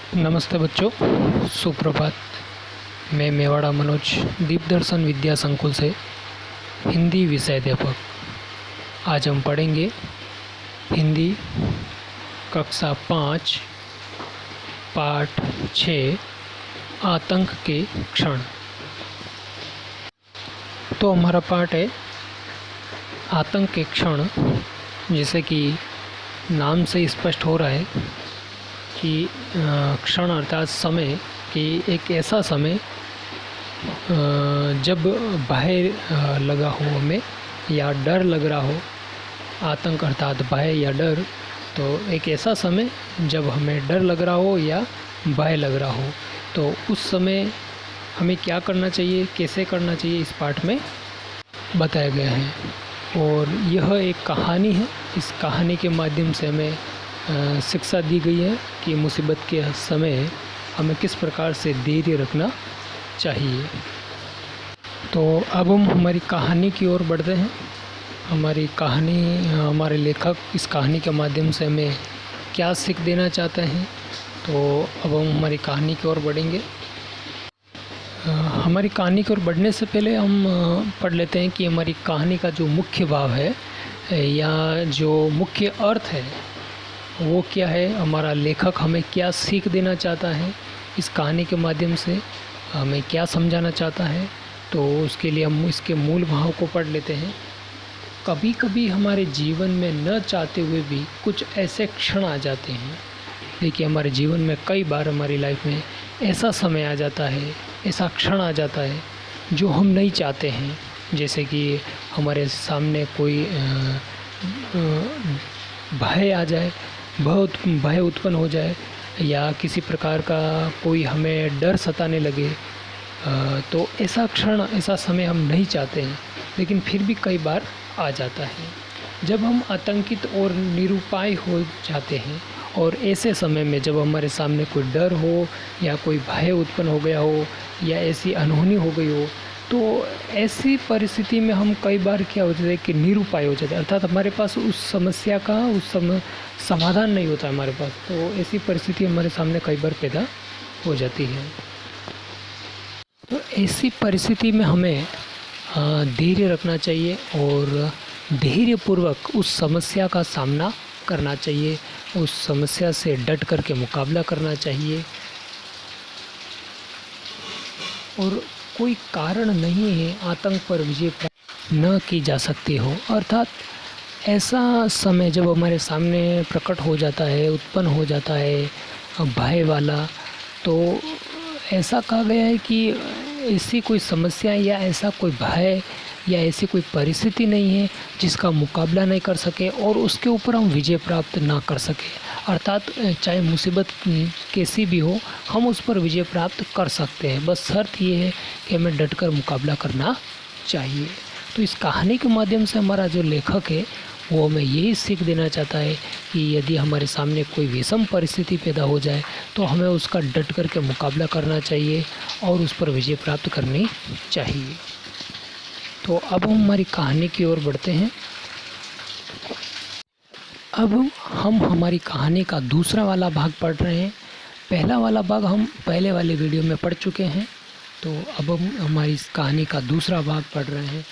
नमस्ते बच्चों, सुप्रभात। मैं मेवाड़ा मनोज दीपदर्शन विद्या संकुल से हिंदी विषयाध्यापक। आज हम पढ़ेंगे हिंदी कक्षा 5 पाठ 6 आतंक के क्षण। तो हमारा पाठ है आतंक के क्षण। जैसे कि नाम से स्पष्ट हो रहा है कि क्षण अर्थात समय कि एक ऐसा समय जब भय लगा हो हमें या डर लग रहा हो। आतंक अर्थात भय या डर। तो एक ऐसा समय जब हमें डर लग रहा हो या भय लग रहा हो, तो उस समय हमें क्या करना चाहिए, कैसे करना चाहिए, इस पाठ में बताया गया है। और यह एक कहानी है। इस कहानी के माध्यम से हमें शिक्षा दी गई है कि मुसीबत के समय हमें किस प्रकार से धैर्य रखना चाहिए। तो अब हम हमारी कहानी की ओर बढ़ते हैं। हमारी कहानी, हमारे लेखक इस कहानी के माध्यम से हमें क्या सीख देना चाहते हैं। तो अब हम हमारी कहानी की ओर बढ़ेंगे। हमारी कहानी की ओर बढ़ने से पहले हम पढ़ लेते हैं कि हमारी कहानी का जो मुख्य भाव है या जो मुख्य अर्थ है वो क्या है। हमारा लेखक हमें क्या सीख देना चाहता है, इस कहानी के माध्यम से हमें क्या समझाना चाहता है। तो उसके लिए हम इसके मूल भाव को पढ़ लेते हैं। कभी कभी हमारे जीवन में न चाहते हुए भी कुछ ऐसे क्षण आ जाते हैं। देखिए, हमारे जीवन में कई बार हमारी लाइफ में ऐसा समय आ जाता है, ऐसा क्षण आ जाता है जो हम नहीं चाहते हैं। जैसे कि हमारे सामने कोई भय आ जाए, बहुत भय उत्पन्न हो जाए, या किसी प्रकार का कोई हमें डर सताने लगे। तो ऐसा क्षण, ऐसा समय हम नहीं चाहते हैं, लेकिन फिर भी कई बार आ जाता है। जब हम आतंकित और निरुपाय हो जाते हैं और ऐसे समय में जब हमारे सामने कोई डर हो या कोई भय उत्पन्न हो गया हो या ऐसी अनहोनी हो गई हो, तो ऐसी परिस्थिति में हम कई बार क्या हो जाता है कि निरुपाय हो जाता है। अर्थात हमारे पास उस समस्या का उस समय समाधान नहीं होता हमारे पास। तो ऐसी परिस्थिति हमारे सामने कई बार पैदा हो जाती है। तो ऐसी परिस्थिति में हमें धैर्य रखना चाहिए और धैर्यपूर्वक उस समस्या का सामना करना चाहिए। उस समस्या से डट कर के मुकाबला करना चाहिए। और कोई कारण नहीं है आतंक पर विजय प्राप्त न की जा सकती हो। अर्थात ऐसा समय जब हमारे सामने प्रकट हो जाता है, उत्पन्न हो जाता है भय वाला, तो ऐसा कहा गया है कि ऐसी कोई समस्या या ऐसा कोई भय या ऐसी कोई परिस्थिति नहीं है जिसका मुकाबला नहीं कर सके और उसके ऊपर हम विजय प्राप्त ना कर सके। अर्थात चाहे मुसीबत कैसी भी हो, हम उस पर विजय प्राप्त कर सकते हैं। बस शर्त ये है कि हमें डटकर मुकाबला करना चाहिए। तो इस कहानी के माध्यम से हमारा जो लेखक है वो हमें यही सीख देना चाहता है कि यदि हमारे सामने कोई विषम परिस्थिति पैदा हो जाए तो हमें उसका डट कर के मुकाबला करना चाहिए और उस पर विजय प्राप्त करनी चाहिए। तो अब हम हमारी कहानी की ओर बढ़ते हैं। अब हम हमारी कहानी का दूसरा वाला भाग पढ़ रहे हैं। पहला वाला भाग हम पहले वाले वीडियो में पढ़ चुके हैं। तो अब हम हमारी इस कहानी का दूसरा भाग पढ़ रहे हैं।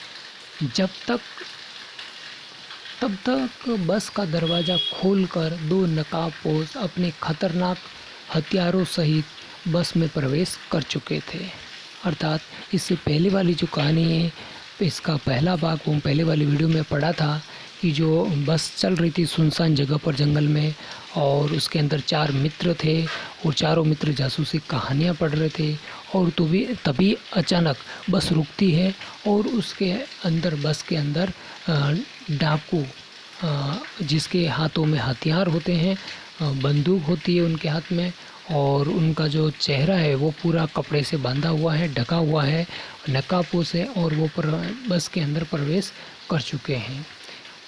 तब तक बस का दरवाज़ा खोलकर दो नकाबपोश अपने खतरनाक हथियारों सहित बस में प्रवेश कर चुके थे। अर्थात इससे पहले वाली जो कहानी है, इसका पहला भाग वो पहले वाली वीडियो में पढ़ा था कि जो बस चल रही थी सुनसान जगह पर जंगल में, और उसके अंदर 4 मित्र थे और चारों मित्र जासूसी कहानियाँ पढ़ रहे थे। और तभी अचानक बस रुकती है और उसके अंदर, बस के अंदर डाकू, जिसके हाथों में हथियार होते हैं, बंदूक होती है उनके हाथ में, और उनका जो चेहरा है वो पूरा कपड़े से बांधा हुआ है, ढका हुआ है, नकाबपोश है, और वो बस के अंदर प्रवेश कर चुके हैं।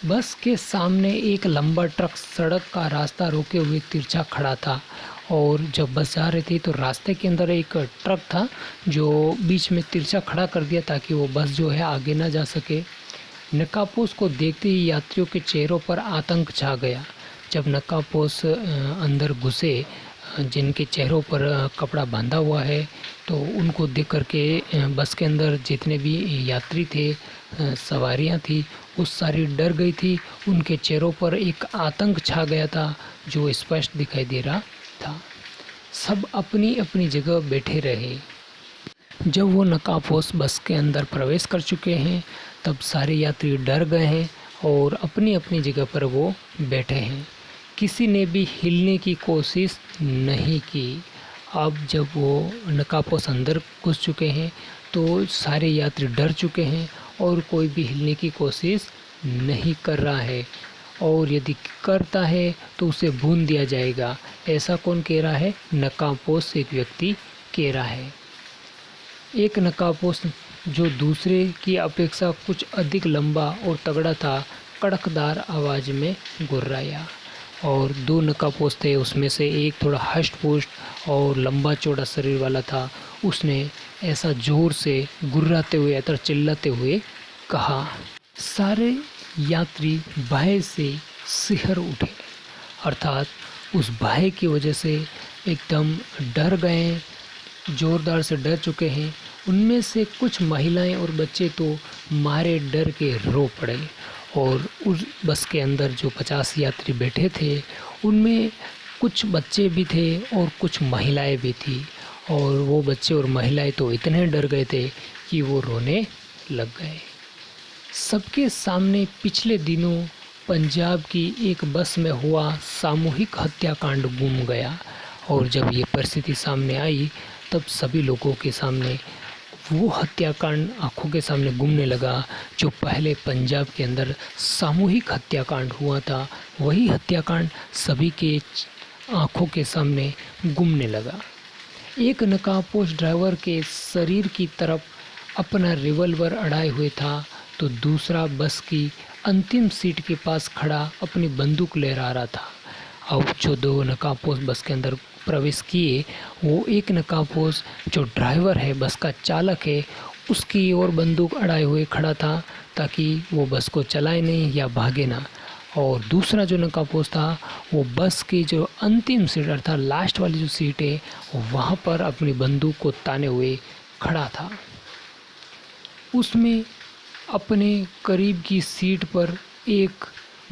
बस के सामने एक लंबा ट्रक सड़क का रास्ता रोके हुए तिरछा खड़ा था, और जब बस जा रही थी तो रास्ते के अंदर एक ट्रक था जो बीच में तिरछा खड़ा कर दिया ताकि वो बस जो है आगे ना जा सके। नकाबपोश को देखते ही यात्रियों के चेहरों पर आतंक छा गया। जब नकाबपोश अंदर घुसे जिनके चेहरों पर कपड़ा बांधा हुआ है, तो उनको देख कर के बस के अंदर जितने भी यात्री थे, सवारियां थी, वो सारी डर गई थी। उनके चेहरों पर एक आतंक छा गया था जो स्पष्ट दिखाई दे रहा था। सब अपनी अपनी जगह बैठे रहे। जब वो नकाबपोश बस के अंदर प्रवेश कर चुके हैं, तब सारे यात्री डर गए हैं और अपनी अपनी जगह पर वो बैठे हैं। किसी ने भी हिलने की कोशिश नहीं की। अब जब वो नकाबपोश अंदर घुस चुके हैं, तो सारे यात्री डर चुके हैं और कोई भी हिलने की कोशिश नहीं कर रहा है, और यदि करता है तो उसे भून दिया जाएगा। ऐसा कौन कह रहा है? नकाबपोश एक व्यक्ति कह रहा है। एक नकाबपोश जो दूसरे की अपेक्षा कुछ अधिक लंबा और तगड़ा था, कड़कदार आवाज़ में गुर्राया। और दो नकाबपोश थे, उसमें से एक थोड़ा हष्ट-पुष्ट और लंबा चौड़ा शरीर वाला था। उसने ऐसा ज़ोर से गुर्राते हुए अथवा चिल्लाते हुए कहा। सारे यात्री भय से सिहर उठे, अर्थात उस भय की वजह से एकदम डर गए, ज़ोरदार से डर चुके हैं। उनमें से कुछ महिलाएं और बच्चे तो मारे डर के रो पड़े। और उस बस के अंदर जो 50 यात्री बैठे थे, उनमें कुछ बच्चे भी थे और कुछ महिलाएं भी थी। और वो बच्चे और महिलाएं तो इतने डर गए थे कि वो रोने लग गए। सबके सामने पिछले दिनों पंजाब की एक बस में हुआ सामूहिक हत्याकांड घूम गया। और जब ये परिस्थिति सामने आई, तब सभी लोगों के सामने वो हत्याकांड आंखों के सामने घूमने लगा जो पहले पंजाब के अंदर सामूहिक हत्याकांड हुआ था। वही हत्याकांड सभी के आंखों के सामने घूमने लगा। एक नकाबपोश ड्राइवर के शरीर की तरफ अपना रिवॉल्वर अड़ाए हुए था, तो दूसरा बस की अंतिम सीट के पास खड़ा अपनी बंदूक लहरा रहा था। अब जो दो नकाबपोश बस के अंदर प्रवेश किए, वो एक नकाबपोश जो ड्राइवर है, बस का चालक है, उसकी ओर बंदूक अड़ाए हुए खड़ा था ताकि वो बस को चलाए नहीं या भागे ना। और दूसरा जो नकाबपोश था, वो बस की जो अंतिम सीट अर्थात लास्ट वाली जो सीट है, वहाँ पर अपनी बंदूक को ताने हुए खड़ा था। उसमें अपने करीब की सीट पर एक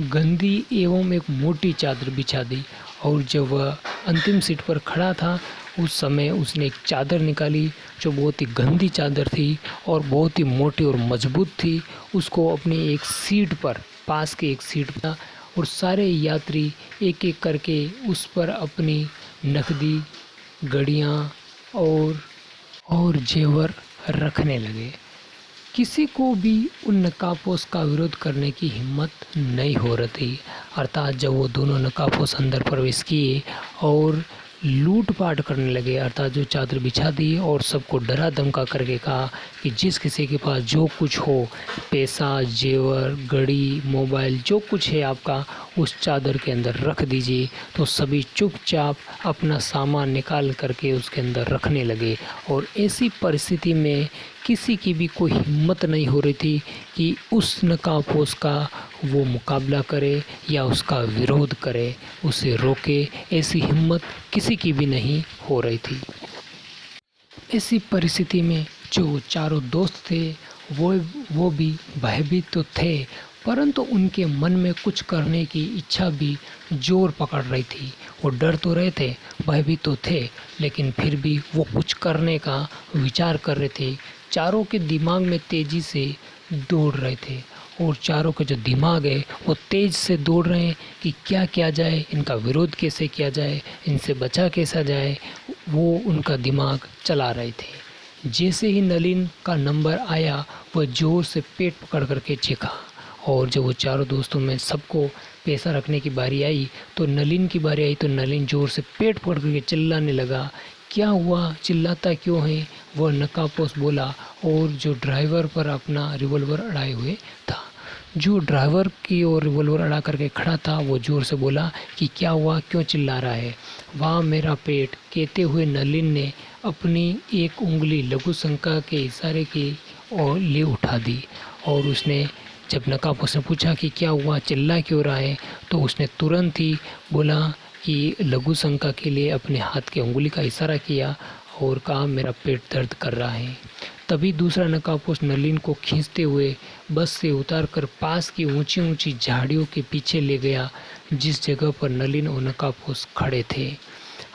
गंदी एवं एक मोटी चादर बिछा दी। और जब वह अंतिम सीट पर खड़ा था, उस समय उसने एक चादर निकाली जो बहुत ही गंदी चादर थी और बहुत ही मोटी और मजबूत थी। उसको अपनी एक सीट पर, पास के एक सीट पर, और सारे यात्री एक एक करके उस पर अपनी नकदी, घड़ियाँ और जेवर रखने लगे। किसी को भी उन नकाबपोश का विरोध करने की हिम्मत नहीं हो रही थी। अर्थात जब वो दोनों नकाबपोश अंदर प्रवेश किए और लूटपाट करने लगे, अर्थात जो चादर बिछा दी और सबको डरा धमका करके कहा कि जिस किसी के पास जो कुछ हो, पैसा, जेवर, घड़ी, मोबाइल, जो कुछ है आपका, उस चादर के अंदर रख दीजिए। तो सभी चुपचाप अपना सामान निकाल करके उसके अंदर रखने लगे। और ऐसी परिस्थिति में किसी की भी कोई हिम्मत नहीं हो रही थी कि उस नकाबपोश का वो मुकाबला करे या उसका विरोध करे, उसे रोके। ऐसी हिम्मत किसी की भी नहीं हो रही थी। ऐसी परिस्थिति में जो चारों दोस्त थे, वो भी भयभीत तो थे, परंतु उनके मन में कुछ करने की इच्छा भी जोर पकड़ रही थी। वो डर तो रहे थे, भयभीत तो थे, लेकिन फिर भी वो कुछ करने का विचार कर रहे थे। चारों के दिमाग में तेज़ी से दौड़ रहे थे, और चारों के जो दिमाग है वो तेज़ से दौड़ रहे हैं कि क्या किया जाए, इनका विरोध कैसे किया जाए, इनसे बचा कैसा जाए, वो उनका दिमाग चला रहे थे। जैसे ही नलिन का नंबर आया, वह ज़ोर से पेट पकड़ करके चीखा। और जब वो चारों दोस्तों में सबको पैसा रखने की बारी आई, तो नलिन की बारी आई, तो नलिन ज़ोर से पेट पकड़ करके चिल्लाने लगा। क्या हुआ, चिल्लाता क्यों है? वह नकाबपोश बोला, और जो ड्राइवर पर अपना रिवॉल्वर अड़ाए हुए था। जो ड्राइवर की ओर रिवॉल्वर अड़ा करके खड़ा था, वो ज़ोर से बोला कि क्या हुआ, क्यों चिल्ला रहा है? वाह मेरा पेट, कहते हुए नलिन ने अपनी एक उंगली लघु शंका के इशारे की ओर ले उठा दी। और उसने जब नकाबपोश ने पूछा कि क्या हुआ, चिल्ला क्यों रहा है, तो उसने तुरंत ही बोला कि लघु शंका के लिए अपने हाथ की उंगली का इशारा किया और कहा मेरा पेट दर्द कर रहा है। तभी दूसरा नकाबपोश नलिन को खींचते हुए बस से उतारकर पास की ऊंची ऊंची झाड़ियों के पीछे ले गया, जिस जगह पर नलिन और नकाबपोश खड़े थे।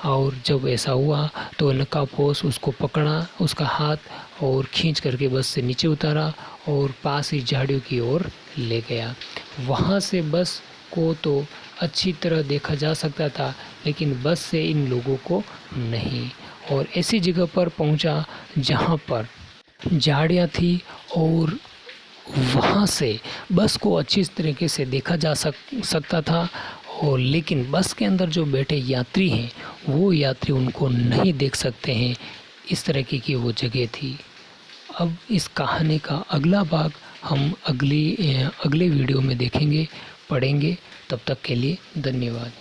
और जब ऐसा हुआ तो नकाबपोश उसको पकड़ा, उसका हाथ, और खींच करके बस से नीचे उतारा और पास ही झाड़ियों की ओर ले गया। वहाँ से बस को तो अच्छी तरह देखा जा सकता था, लेकिन बस से इन लोगों को नहीं। और ऐसी जगह पर पहुंचा जहां पर झाड़ियाँ थी और वहाँ से बस को अच्छी तरीके से देखा जा सकता था, और लेकिन बस के अंदर जो बैठे यात्री हैं वो यात्री उनको नहीं देख सकते हैं। इस तरह की वो जगह थी। अब इस कहानी का अगला भाग हम अगले वीडियो में देखेंगे, पढ़ेंगे। तब तक के लिए धन्यवाद।